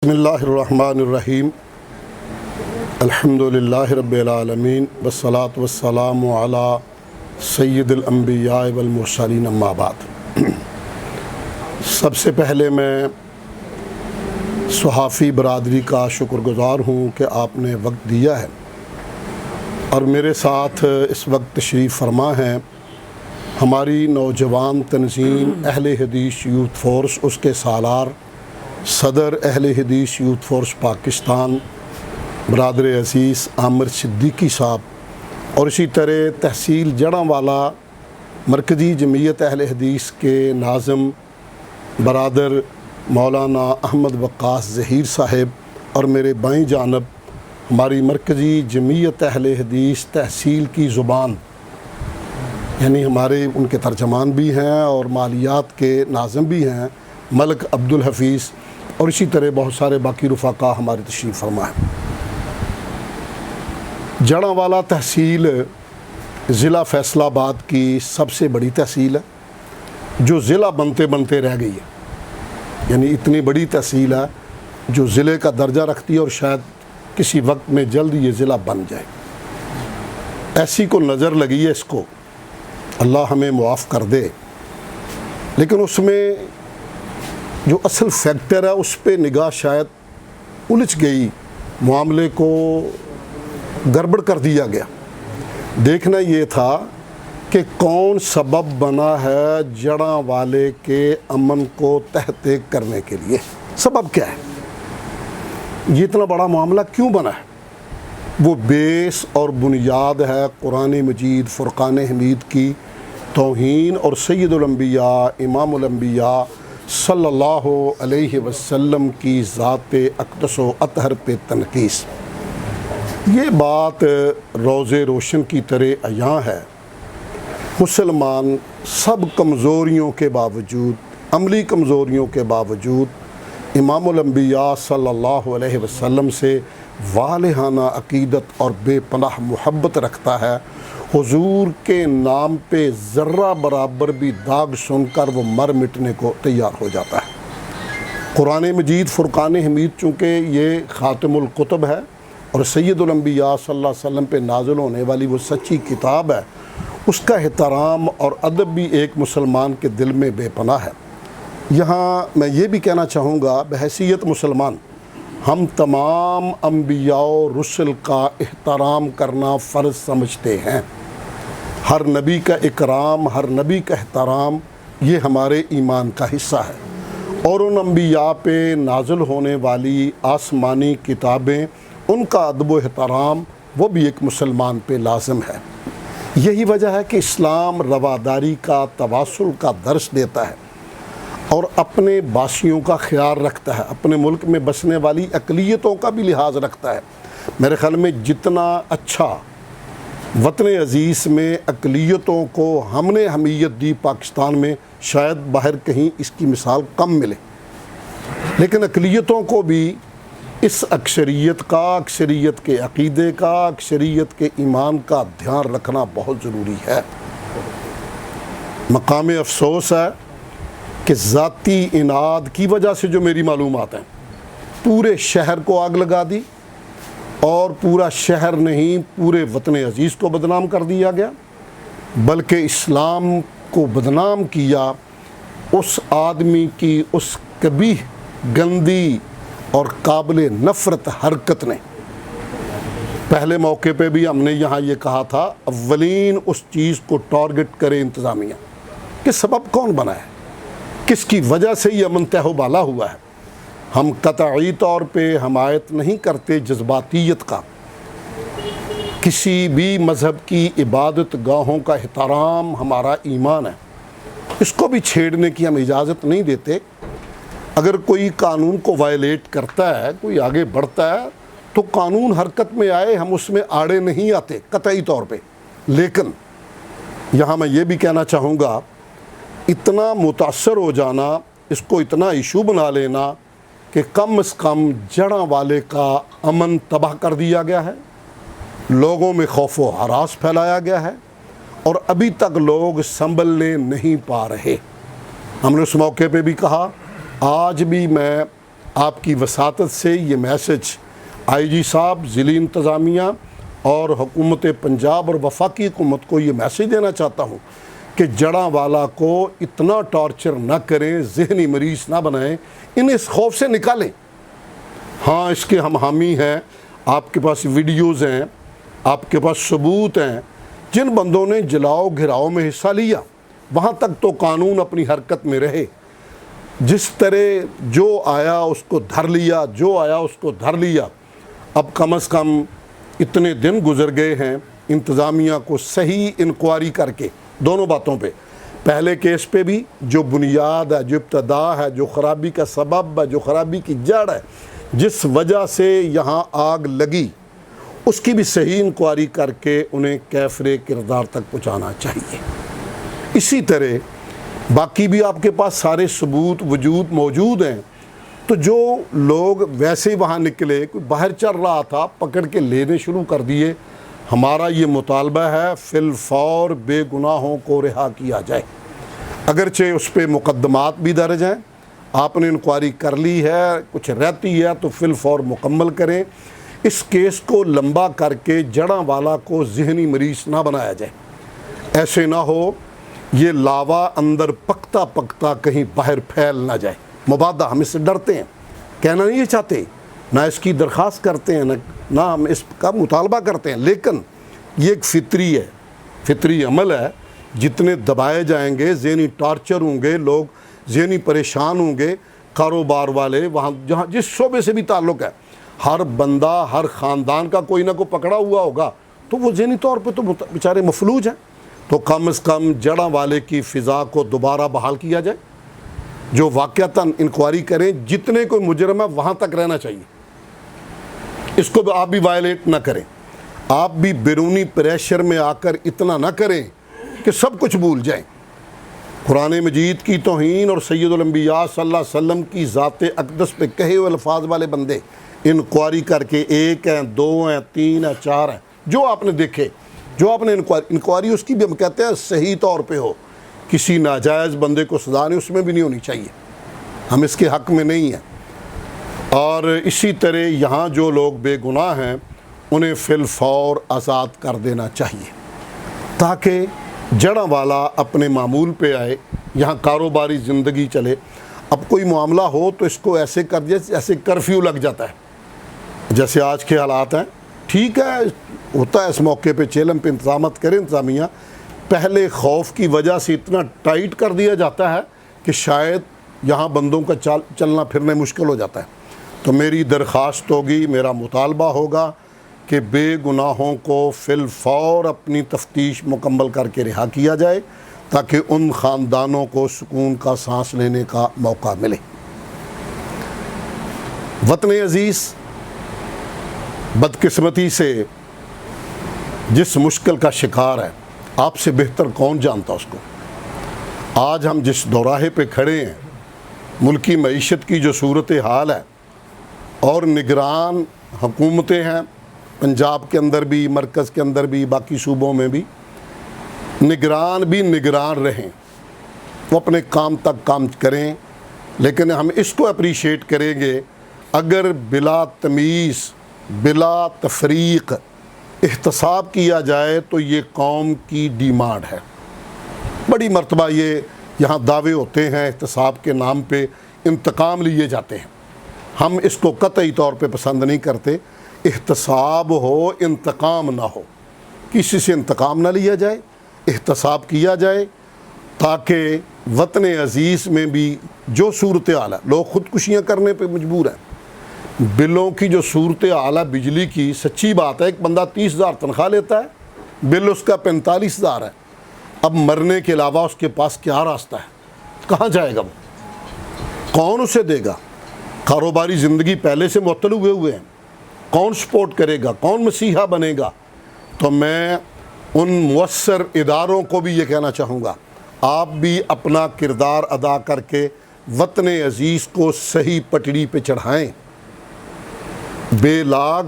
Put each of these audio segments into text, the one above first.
بسم اللہ الرحمن الرحیم الحمدللہ رب العالمین والصلاة والسلام علی سید الانبیاء والمرسلین اما بعد۔ سب سے پہلے میں صحافی برادری کا شکر گزار ہوں کہ آپ نے وقت دیا ہے اور میرے ساتھ اس وقت تشریف فرما ہیں ہماری نوجوان تنظیم اہل حدیث یوتھ فورس، اس کے سالار صدر اہل حدیث یوتھ فورس پاکستان برادر عزیز عامر صدیقی صاحب، اور اسی طرح تحصیل جڑاں مرکزی جمعیت اہل حدیث کے ناظم برادر مولانا احمد وقاص ظہیر صاحب، اور میرے بائیں جانب ہماری مرکزی جمعیت اہل حدیث تحصیل کی زبان، یعنی ہمارے ان کے ترجمان بھی ہیں اور مالیات کے ناظم بھی ہیں، ملک عبدالحفیظ، اور اسی طرح بہت سارے باقی رفقا ہمارے تشریف فرما ہیں۔ جڑاں والا تحصیل ضلع فیصل آباد کی سب سے بڑی تحصیل ہے جو ضلع بنتے بنتے رہ گئی ہے، یعنی اتنی بڑی تحصیل ہے جو ضلع کا درجہ رکھتی ہے اور شاید کسی وقت میں جلد یہ ضلع بن جائے۔ ایسی کو نظر لگی ہے، اس کو اللہ ہمیں معاف کر دے، لیکن اس میں جو اصل فیکٹر ہے اس پہ نگاہ شاید الجھ گئی، معاملے کو گڑبڑ کر دیا گیا۔ دیکھنا یہ تھا کہ کون سبب بنا ہے جڑاں والے کے امن کو تہتے کرنے کے لیے، سبب کیا ہے، یہ اتنا بڑا معاملہ کیوں بنا ہے۔ وہ بیس اور بنیاد ہے قرآن مجید فرقان حمید کی توہین اور سید الانبیاء امام الانبیاء صلی اللہ علیہ وسلم کی ذات اقدس و اطہر پہ تنقیص۔ یہ بات روز روشن کی طرح عیاں ہے، مسلمان سب کمزوریوں کے باوجود، عملی کمزوریوں کے باوجود امام الانبیاء صلی اللہ علیہ وسلم سے والہانہ عقیدت اور بے پناہ محبت رکھتا ہے۔ حضور کے نام پہ ذرہ برابر بھی داغ سن کر وہ مر مٹنے کو تیار ہو جاتا ہے۔ قرآن مجید فرقان حمید چونکہ یہ خاتم الکتب ہے اور سید الانبیاء صلی اللہ علیہ وسلم پہ نازل ہونے والی وہ سچی کتاب ہے، اس کا احترام اور ادب بھی ایک مسلمان کے دل میں بے پناہ ہے۔ یہاں میں یہ بھی کہنا چاہوں گا، بحیثیت مسلمان ہم تمام انبیاء و رسل کا احترام کرنا فرض سمجھتے ہیں۔ ہر نبی کا اکرام، ہر نبی کا احترام، یہ ہمارے ایمان کا حصہ ہے، اور ان انبیاء پہ نازل ہونے والی آسمانی کتابیں، ان کا ادب و احترام، وہ بھی ایک مسلمان پہ لازم ہے۔ یہی وجہ ہے کہ اسلام رواداری کا، تواصل کا درس دیتا ہے اور اپنے باشیوں کا خیال رکھتا ہے، اپنے ملک میں بسنے والی اقلیتوں کا بھی لحاظ رکھتا ہے۔ میرے خیال میں جتنا اچھا وطن عزیز میں اقلیتوں کو ہم نے اہمیت دی پاکستان میں، شاید باہر کہیں اس کی مثال کم ملے، لیکن اقلیتوں کو بھی اس اکثریت کا، اکثریت کے عقیدے کا، اکثریت کے ایمان کا دھیان رکھنا بہت ضروری ہے۔ مقام افسوس ہے کہ ذاتی اناد کی وجہ سے جو میری معلومات ہیں، پورے شہر کو آگ لگا دی، اور پورا شہر نہیں پورے وطن عزیز کو بدنام کر دیا گیا، بلکہ اسلام کو بدنام کیا اس آدمی کی اس قبیح، گندی اور قابل نفرت حرکت نے۔ پہلے موقع پہ بھی ہم نے یہاں یہ کہا تھا، اولین اس چیز کو ٹارگٹ کرے انتظامیہ کہ سبب کون بنا ہے، کس کی وجہ سے یہ امن تہو بالا ہوا ہے۔ ہم قطعی طور پہ حمایت نہیں کرتے جذباتیت کا، کسی بھی مذہب کی عبادت گاہوں کا احترام ہمارا ایمان ہے، اس کو بھی چھیڑنے کی ہم اجازت نہیں دیتے۔ اگر کوئی قانون کو وائلیٹ کرتا ہے، کوئی آگے بڑھتا ہے، تو قانون حرکت میں آئے، ہم اس میں آڑے نہیں آتے قطعی طور پہ، لیکن یہاں میں یہ بھی کہنا چاہوں گا، اتنا متاثر ہو جانا، اس کو اتنا ایشو بنا لینا کہ کم از کم جڑاں والے کا امن تباہ کر دیا گیا ہے، لوگوں میں خوف و ہراس پھیلایا گیا ہے، اور ابھی تک لوگ سنبھلنے نہیں پا رہے۔ ہم نے اس موقع پہ بھی کہا، آج بھی میں آپ کی وساطت سے یہ میسج آئی جی صاحب، ضلعی انتظامیہ اور حکومت پنجاب اور وفاقی حکومت کو یہ میسج دینا چاہتا ہوں کہ جڑاں والا کو اتنا ٹارچر نہ کریں، ذہنی مریض نہ بنائیں، انہیں اس خوف سے نکالیں۔ ہاں، اس کے ہم حامی ہیں، آپ کے پاس ویڈیوز ہیں، آپ کے پاس ثبوت ہیں۔ جن بندوں نے جلاؤ گھراؤ میں حصہ لیا، وہاں تک تو قانون اپنی حرکت میں رہے۔ جس طرح جو آیا اس کو دھر لیا، جو آیا اس کو دھر لیا۔ اب کم از کم اتنے دن گزر گئے ہیں، انتظامیہ کو صحیح انکوائری کر کے دونوں باتوں پہ، پہلے کیس پہ بھی جو بنیاد ہے، جو ابتدا ہے، جو خرابی کا سبب ہے، جو خرابی کی جڑ ہے، جس وجہ سے یہاں آگ لگی، اس کی بھی صحیح انکوائری کر کے انہیں کیفر کردار تک پہنچانا چاہیے۔ اسی طرح باقی بھی آپ کے پاس سارے ثبوت وجود موجود ہیں، تو جو لوگ ویسے ہی وہاں نکلے، کوئی باہر چل رہا تھا، پکڑ کے لینے شروع کر دیے۔ ہمارا یہ مطالبہ ہے فی الفور بے گناہوں کو رہا کیا جائے، اگرچہ اس پہ مقدمات بھی درج ہیں، آپ نے انکوائری کر لی ہے، کچھ رہتی ہے تو فی الفور مکمل کریں۔ اس کیس کو لمبا کر کے جڑاں والا کو ذہنی مریض نہ بنایا جائے، ایسے نہ ہو یہ لاوا اندر پکتا پکتا کہیں باہر پھیل نہ جائے۔ مبادہ ہم اس سے ڈرتے ہیں، کہنا نہیں یہ چاہتے، نہ اس کی درخواست کرتے ہیں، نہ ہم اس کا مطالبہ کرتے ہیں، لیکن یہ ایک فطری ہے، فطری عمل ہے۔ جتنے دبائے جائیں گے، ذہنی ٹارچر ہوں گے، لوگ ذہنی پریشان ہوں گے، کاروبار والے، وہاں جہاں جس شعبے سے بھی تعلق ہے، ہر بندہ، ہر خاندان کا کوئی نہ کوئی پکڑا ہوا ہوگا، تو وہ ذہنی طور پہ تو بیچارے مفلوج ہیں۔ تو کم از کم جڑاں والے کی فضا کو دوبارہ بحال کیا جائے، جو واقعتاً انکوائری کریں، جتنے کوئی مجرم ہے وہاں تک رہنا چاہیے، اس کو آپ بھی وائلیٹ نہ کریں۔ آپ بھی بیرونی پریشر میں آ کر اتنا نہ کریں کہ سب کچھ بھول جائیں۔ قرآن مجید کی توہین اور سید الانبیاء صلی اللہ علیہ وسلم کی ذات اقدس پہ کہے ہوئے الفاظ والے بندے انکوائری کر کے 1 ہیں، 2 ہیں، 3 ہیں، 4 ہیں، جو آپ نے دیکھے، جو آپ نے انکوائری اس کی بھی ہم کہتے ہیں صحیح طور پہ ہو، کسی ناجائز بندے کو سزا نہیں، اس میں بھی نہیں ہونی چاہیے، ہم اس کے حق میں نہیں ہیں۔ اور اسی طرح یہاں جو لوگ بے گناہ ہیں انہیں فی الفور آزاد کر دینا چاہیے، تاکہ جڑاں والا اپنے معمول پہ آئے، یہاں کاروباری زندگی چلے۔ اب کوئی معاملہ ہو تو اس کو ایسے کر دیا جیسے کرفیو لگ جاتا ہے، جیسے آج کے حالات ہیں، ٹھیک ہے، ہوتا ہے، اس موقع پہ چیلم پہ انتظامات کریں انتظامیہ۔ پہلے خوف کی وجہ سے اتنا ٹائٹ کر دیا جاتا ہے کہ شاید یہاں بندوں کا چلنا پھرنا مشکل ہو جاتا ہے۔ تو میری درخواست ہوگی، میرا مطالبہ ہوگا کہ بے گناہوں کو فی الفور اپنی تفتیش مکمل کر کے رہا کیا جائے، تاکہ ان خاندانوں کو سکون کا سانس لینے کا موقع ملے۔ وطن عزیز بدقسمتی سے جس مشکل کا شکار ہے، آپ سے بہتر کون جانتا اس کو۔ آج ہم جس دوراہے پہ کھڑے ہیں، ملکی معیشت کی جو صورت حال ہے، اور نگران حکومتیں ہیں، پنجاب کے اندر بھی، مرکز کے اندر بھی، باقی صوبوں میں بھی نگران رہیں، وہ اپنے کام تک کام کریں، لیکن ہم اس کو اپریشیٹ کریں گے اگر بلا تمیز، بلا تفریق احتساب کیا جائے تو یہ قوم کی ڈیمانڈ ہے۔ بڑی مرتبہ یہ یہاں دعوے ہوتے ہیں، احتساب کے نام پہ انتقام لیے جاتے ہیں، ہم اس کو قطعی طور پہ پسند نہیں کرتے۔ احتساب ہو، انتقام نہ ہو، کسی سے انتقام نہ لیا جائے، احتساب کیا جائے، تاکہ وطن عزیز میں بھی جو صورتحال ہے، لوگ خودکشیاں کرنے پہ مجبور ہیں۔ بلوں کی جو صورتحال ہے بجلی کی، سچی بات ہے، ایک بندہ 30,000 تنخواہ لیتا ہے، بل اس کا 45,000 ہے، اب مرنے کے علاوہ اس کے پاس کیا راستہ ہے؟ کہاں جائے گا وہ؟ کون اسے دے گا؟ کاروباری زندگی پہلے سے معطل ہوئے ہیں، کون سپورٹ کرے گا؟ کون مسیحا بنے گا؟ تو میں ان مؤثر اداروں کو بھی یہ کہنا چاہوں گا، آپ بھی اپنا کردار ادا کر کے وطن عزیز کو صحیح پٹڑی پہ چڑھائیں، بے لاگ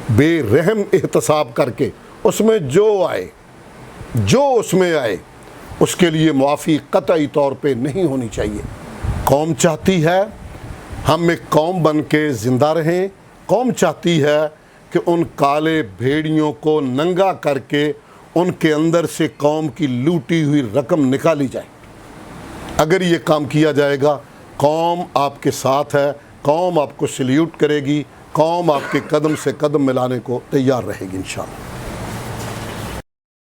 بے رحم احتساب کر کے اس میں جو آئے، جو اس میں آئے، اس کے لیے معافی قطعی طور پہ نہیں ہونی چاہیے۔ قوم چاہتی ہے ہم ایک قوم بن کے زندہ رہیں. قوم چاہتی ہے کہ ان کالے بھیڑیوں کو ننگا کر کے ان کے اندر سے قوم کی لوٹی ہوئی رقم نکالی جائے. اگر یہ کام کیا جائے گا قوم آپ کے ساتھ ہے, قوم آپ کو سلیوٹ کرے گی, قوم آپ کے قدم سے قدم ملانے کو تیار رہے گی انشاءاللہ.